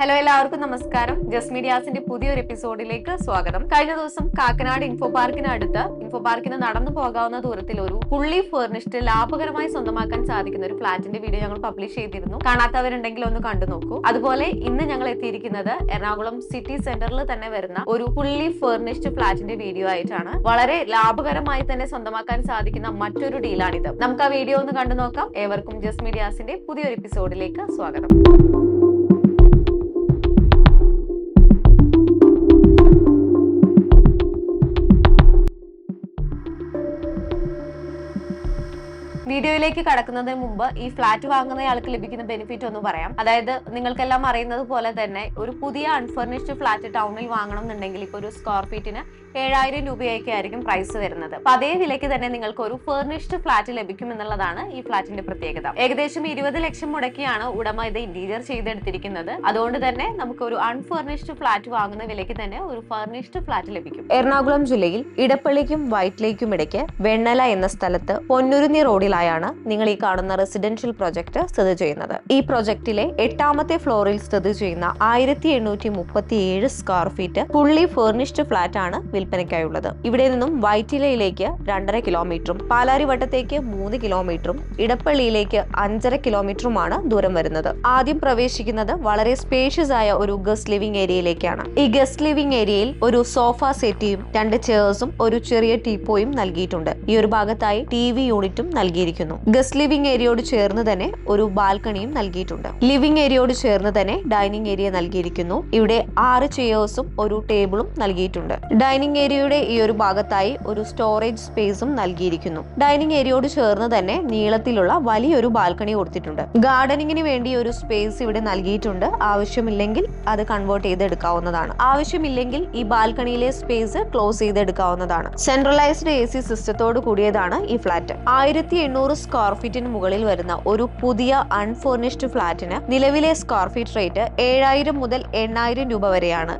Hello, എല്ലാവർക്കും നമസ്കാരം. Just മീഡിയാസിന്റെ പുതിയൊരു എപ്പിസോഡിലേക്ക് സ്വാഗതം. കഴിഞ്ഞ ദിവസം കാക്കനാട് ഇൻഫോ പാർക്കിന് നടന്നു പോകാവുന്ന ദൂരത്തിൽ ഒരു ഫുള്ളി ഫർണിഷ്ഡ് ലാഭകരമായി സ്വന്തമാക്കാൻ സാധിക്കുന്ന ഒരു ഫ്ലാറ്റിന്റെ വീഡിയോ ഞങ്ങൾ പബ്ലിഷ് ചെയ്തിരുന്നു. കാണാത്തവരുണ്ടെങ്കിൽ ഒന്ന് കണ്ടു നോക്കൂ. അതുപോലെ ഇന്ന് ഞങ്ങൾ എത്തിയിരിക്കുന്നത് എറണാകുളം സിറ്റി സെന്ററിൽ തന്നെ വരുന്ന ഒരു ഫുള്ളി ഫർണിഷ്ഡ് ഫ്ലാറ്റിന്റെ വീഡിയോ ആയിട്ടാണ്. വളരെ ലാഭകരമായി തന്നെ സ്വന്തമാക്കാൻ സാധിക്കുന്ന മറ്റൊരു ഡീലാണിത്. നമുക്ക് ആ വീഡിയോ ഒന്ന് കണ്ടു നോക്കാം. ഏവർക്കും ജസ്റ്റ് മീഡിയാസിന്റെ പുതിയൊരു എപ്പിസോഡിലേക്ക് സ്വാഗതം. വീഡിയോയിലേക്ക് കടക്കുന്നതിന് മുമ്പ് ഈ ഫ്ലാറ്റ് വാങ്ങുന്നയാൾക്ക് ലഭിക്കുന്ന ബെനിഫിറ്റ് ഒന്ന് പറയാം. അതായത് നിങ്ങൾക്കെല്ലാം അറിയുന്നത് പോലെ തന്നെ ഒരു പുതിയ അൺഫർണിഷ്ഡ് ഫ്ലാറ്റ് ടൗണിൽ വാങ്ങണം എന്നുണ്ടെങ്കിൽ ഇപ്പോൾ ഒരു സ്ക്വയർ ഫീറ്റിന് 7,000 രൂപയൊക്കെ ആയിരിക്കും പ്രൈസ് വരുന്നത്. അപ്പൊ അതേ വിലയ്ക്ക് തന്നെ നിങ്ങൾക്ക് ഒരു ഫർണിഷ്ഡ് ഫ്ലാറ്റ് ലഭിക്കും എന്നുള്ളതാണ് ഈ ഫ്ലാറ്റിന്റെ പ്രത്യേകത. ഏകദേശം 20 ലക്ഷം മുടക്കിയാണ് ഉടമ ഇത് ഇന്റീരിയർ ചെയ്തെടുത്തിരിക്കുന്നത്. അതുകൊണ്ട് തന്നെ നമുക്ക് ഒരു അൺഫർണിഷ്ഡ് ഫ്ലാറ്റ് വാങ്ങുന്ന വിലയ്ക്ക് തന്നെ ഒരു ഫർണിഷ്ഡ് ഫ്ലാറ്റ് ലഭിക്കും. എറണാകുളം ജില്ലയിൽ ഇടപ്പള്ളിക്കും വൈറ്റ്ലേക്കും ഇടയ്ക്ക് വെണ്ണല എന്ന സ്ഥലത്ത് പൊന്നുരുന്നി റോഡിലായാണ് നിങ്ങൾ ഈ കാണുന്ന റെസിഡൻഷ്യൽ പ്രൊജക്ട് സ്ഥിതി ചെയ്യുന്നത്. ഈ പ്രൊജക്ടിലെ 8ാമത്തെ ഫ്ലോറിൽ സ്ഥിതി ചെയ്യുന്ന 1837 square feet fully furnished flat ആണ് വിൽപ്പനയ്ക്കായുള്ളത്. ഇവിടെ നിന്നും വൈറ്റിലയിലേക്ക് 2.5 കിലോമീറ്ററും പാലാരിവട്ടത്തേക്ക് 3 കിലോമീറ്ററും ഇടപ്പള്ളിയിലേക്ക് 5.5 കിലോമീറ്ററുമാണ് ദൂരം വരുന്നത്. ആദ്യം പ്രവേശിക്കുന്നത് വളരെ സ്പേഷ്യസ് ആയ ഒരു ഗസ്റ്റ് ലിവിംഗ് ഏരിയയിലേക്കാണ്. ഈ ഗസ്റ്റ് ലിവിംഗ് ഏരിയയിൽ ഒരു സോഫ സെറ്റിയും 2 ചെയർസും ഒരു ചെറിയ ടീപ്പോയും നൽകിയിട്ടുണ്ട്. ഈ ഒരു ഭാഗത്തായി TV യൂണിറ്റും നൽകിയിരിക്കുന്നു. ഗസ്റ്റ് ലിവിംഗ് ഏരിയയോട് ചേർന്ന് തന്നെ ഒരു ബാൽക്കണിയും നൽകിയിട്ടുണ്ട്. ലിവിംഗ് ഏരിയയോട് ചേർന്ന് തന്നെ ഡൈനിങ് ഏരിയ നൽകിയിരിക്കുന്നു. ഇവിടെ 6 ചെയേഴ്സും ഒരു ടേബിളും നൽകിയിട്ടുണ്ട്. ഡൈനിങ് ഏരിയയുടെ ഈ ഒരു ഭാഗത്തായി ഒരു സ്റ്റോറേജ് സ്പേസും നൽകിയിരിക്കുന്നു. ഡൈനിങ് ഏരിയയോട് ചേർന്ന് തന്നെ നീളത്തിലുള്ള വലിയൊരു ബാൽക്കണി കൊടുത്തിട്ടുണ്ട്. ഗാർഡനിങ്ങിന് വേണ്ടി ഒരു സ്പേസ് ഇവിടെ നൽകിയിട്ടുണ്ട്. ആവശ്യമില്ലെങ്കിൽ അത് കൺവേർട്ട് ചെയ്തെടുക്കാവുന്നതാണ്. ആവശ്യമില്ലെങ്കിൽ ഈ ബാൽക്കണിയിലെ സ്പേസ് ക്ലോസ് ചെയ്തെടുക്കാവുന്നതാണ്. സെൻട്രലൈസ്ഡ് AC സിസ്റ്റത്തോട് കൂടിയതാണ് ഈ ഫ്ലാറ്റ്. 1800 സ്ക്വയർ ഫീറ്റിന് മുകളിൽ വരുന്ന ഒരു പുതിയ അൺഫർണിഷ്ഡ് ഫ്ലാറ്റിന് നിലവിലെ സ്ക്വയർ ഫീറ്റ് റേറ്റ് 7,000 മുതൽ 8,000 രൂപ വരെയാണ്.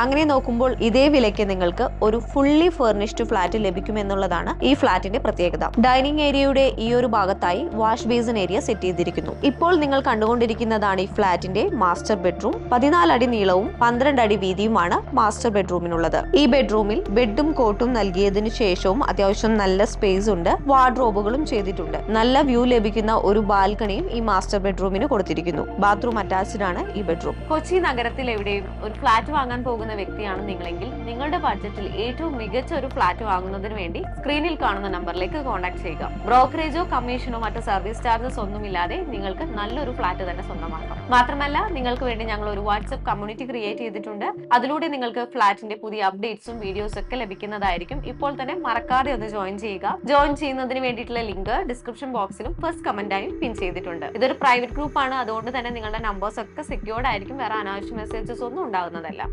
അങ്ങനെ നോക്കുമ്പോൾ ഇതേ വിലയ്ക്ക് നിങ്ങൾക്ക് ഒരു ഫുള്ളി ഫർണിഷ്ഡ് ഫ്ലാറ്റ് ലഭിക്കുമെന്നുള്ളതാണ് ഈ ഫ്ലാറ്റിന്റെ പ്രത്യേകത. ഡൈനിങ് ഏരിയയുടെ ഈ ഒരു ഭാഗത്തായി വാഷ് ബേസിൻ ഏരിയ സെറ്റ് ചെയ്തിരിക്കുന്നു. ഇപ്പോൾ നിങ്ങൾ കണ്ടുകൊണ്ടിരിക്കുന്നതാണ് ഈ ഫ്ലാറ്റിന്റെ മാസ്റ്റർ ബെഡ്റൂം. 14 അടി നീളവും 12 അടി വീതിയുമാണ് മാസ്റ്റർ ബെഡ്റൂമിനുള്ളത്. ഈ ബെഡ്റൂമിൽ ബെഡും കോട്ടും നൽകിയതിനു ശേഷവും അത്യാവശ്യം നല്ല സ്പേസ് ഉണ്ട്. വാർഡ്രോബുകളും ചെയ്തിട്ടുണ്ട്. നല്ല വ്യൂ ലഭിക്കുന്ന ഒരു ബാൽക്കണിയും ഈ മാസ്റ്റർ ബെഡ്റൂമിന് കൊടുത്തിരിക്കുന്നു. ബാത്റൂം അറ്റാച്ച്ഡ് ആണ് ഈ ബെഡ്റൂം. കൊച്ചി നഗരത്തിൽ എവിടെയും ഒരു ഫ്ലാറ്റ് വാങ്ങാൻ പോകുന്ന വ്യക്തിയാണ് നിങ്ങളെങ്കിൽ നിങ്ങളുടെ ബഡ്ജറ്റിൽ ഏറ്റവും മികച്ച ഒരു ഫ്ലാറ്റ് വാങ്ങുന്നതിന് വേണ്ടി സ്ക്രീനിൽ കാണുന്ന നമ്പറിലേക്ക് കോൺടാക്ട് ചെയ്യുക. ബ്രോക്കറേജോ കമ്മീഷനോ മറ്റു സർവീസ് ചാർജസ് ഒന്നുമില്ലാതെ നിങ്ങൾക്ക് നല്ലൊരു ഫ്ലാറ്റ് തന്നെ സ്വന്തമാക്കാം. മാത്രമല്ല നിങ്ങൾക്ക് വേണ്ടി ഞങ്ങൾ ഒരു വാട്സ്ആപ്പ് കമ്മ്യൂണിറ്റി ക്രിയേറ്റ് ചെയ്തിട്ടുണ്ട്. അതിലൂടെ നിങ്ങൾക്ക് ഫ്ലാറ്റിന്റെ പുതിയ അപ്ഡേറ്റ്സും വീഡിയോസും ഒക്കെ ലഭിക്കുന്നതായിരിക്കും. ഇപ്പോൾ തന്നെ മറക്കാതെ ഒന്ന് ജോയിൻ ചെയ്യുക. ജോയിൻ ചെയ്യുന്നതിന് വേണ്ടിയിട്ടുള്ള ലിങ്ക് ഡിസ്ക്രിപ്ഷൻ ബോക്സിലും ഫസ്റ്റ് കമന്റായും പിൻ ചെയ്തിട്ടുണ്ട്. ഇതൊരു പ്രൈവറ്റ് ഗ്രൂപ്പ് ആണ്. അതുകൊണ്ട് തന്നെ നിങ്ങളുടെ നമ്പേഴ്സ് ഒക്കെ സെക്യൂർഡ് ആയിരിക്കും. വേറെ അനാവശ്യ മെസ്സേജസ് ഒന്നും ഉണ്ടാകുന്നതല്ല.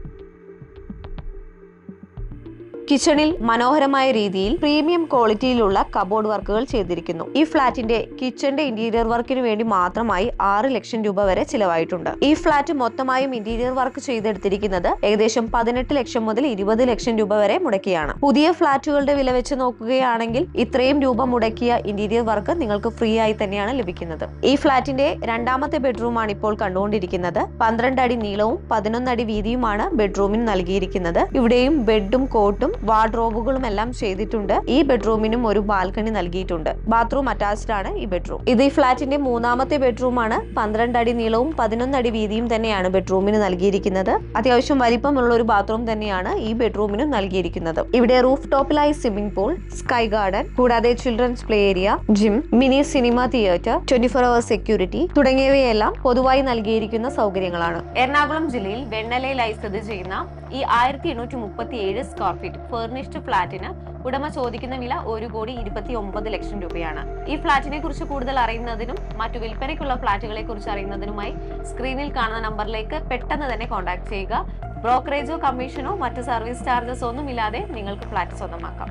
കിച്ചണിൽ മനോഹരമായ രീതിയിൽ പ്രീമിയം ക്വാളിറ്റിയിലുള്ള കബോർഡ് വർക്കുകൾ ചെയ്തിരിക്കുന്നു. ഈ ഫ്ലാറ്റിന്റെ കിച്ചന്റെ ഇന്റീരിയർ വർക്കിന് വേണ്ടി മാത്രമായി 6 ലക്ഷം രൂപ വരെ ചിലവായിട്ടുണ്ട്. ഈ ഫ്ലാറ്റ് മൊത്തമായും ഇന്റീരിയർ വർക്ക് ചെയ്തെടുത്തിരിക്കുന്നത് ഏകദേശം 18 ലക്ഷം മുതൽ 20 ലക്ഷം രൂപ വരെ മുടക്കിയാണ്. പുതിയ ഫ്ലാറ്റുകളുടെ വില വെച്ച് നോക്കുകയാണെങ്കിൽ ഇത്രയും രൂപ മുടക്കിയ ഇന്റീരിയർ വർക്ക് നിങ്ങൾക്ക് ഫ്രീ ആയി തന്നെയാണ് ലഭിക്കുന്നത്. ഈ ഫ്ലാറ്റിന്റെ 2ാമത്തെ ബെഡ്റൂം ആണ് ഇപ്പോൾ കണ്ടുകൊണ്ടിരിക്കുന്നത്. 12 അടി നീളവും 11 അടി വീതിയുമാണ് ബെഡ്റൂമിന് നൽകിയിരിക്കുന്നത്. ഇവിടെയും ബെഡും കോട്ടും വാർഡ്രോബുകളും എല്ലാം ചെയ്തിട്ടുണ്ട്. ഈ ബെഡ്റൂമിനും ഒരു ബാൽക്കണി നൽകിയിട്ടുണ്ട്. ബാത്റൂം അറ്റാച്ച്ഡ് ആണ് ഈ ബെഡ്റൂം. ഇത് ഈ ഫ്ലാറ്റിന്റെ 3ാമത്തെ ബെഡ്റൂം ആണ്. 12 അടി നീളവും 11 അടി വീതിയും തന്നെയാണ് ബെഡ്റൂമിന് നൽകിയിരിക്കുന്നത്. അത്യാവശ്യം വലിപ്പമുള്ള ഒരു ബാത്റൂം തന്നെയാണ് ഈ ബെഡ്റൂമിനും നൽകിയിരിക്കുന്നത്. ഇവിടെ റൂഫ് ടോപ്പിലായി സ്വിമ്മിംഗ് പൂൾ, സ്കൈ ഗാർഡൻ, കൂടാതെ children's play area, gym, mini cinema theatre, 24 hours security തുടങ്ങിയവയെല്ലാം പൊതുവായി നൽകിയിരിക്കുന്ന സൗകര്യങ്ങളാണ്. എറണാകുളം ജില്ലയിൽ വെണ്ണലയിലായി സ്ഥിതി ചെയ്യുന്ന ഈ 1837 സ്ക്വയർ ഫീറ്റ് ഫർണിഷ്ഡ് ഫ്ലാറ്റിന് ഉടമ ചോദിക്കുന്ന വില 1,29,00,000 രൂപയാണ്. ഈ ഫ്ലാറ്റിനെ കുറിച്ച് കൂടുതൽ അറിയുന്നതിനും മറ്റു വിൽപ്പനയ്ക്കുള്ള ഫ്ലാറ്റുകളെ കുറിച്ച് അറിയുന്നതിനുമായി സ്ക്രീനിൽ കാണുന്ന നമ്പറിലേക്ക് പെട്ടെന്ന് തന്നെ കോൺടാക്ട് ചെയ്യുക. ബ്രോക്കറേജോ കമ്മീഷനോ മറ്റു സർവീസ് ചാർജസ് ഒന്നുമില്ലാതെ നിങ്ങൾക്ക് ഫ്ലാറ്റ് സ്വന്തമാക്കാം.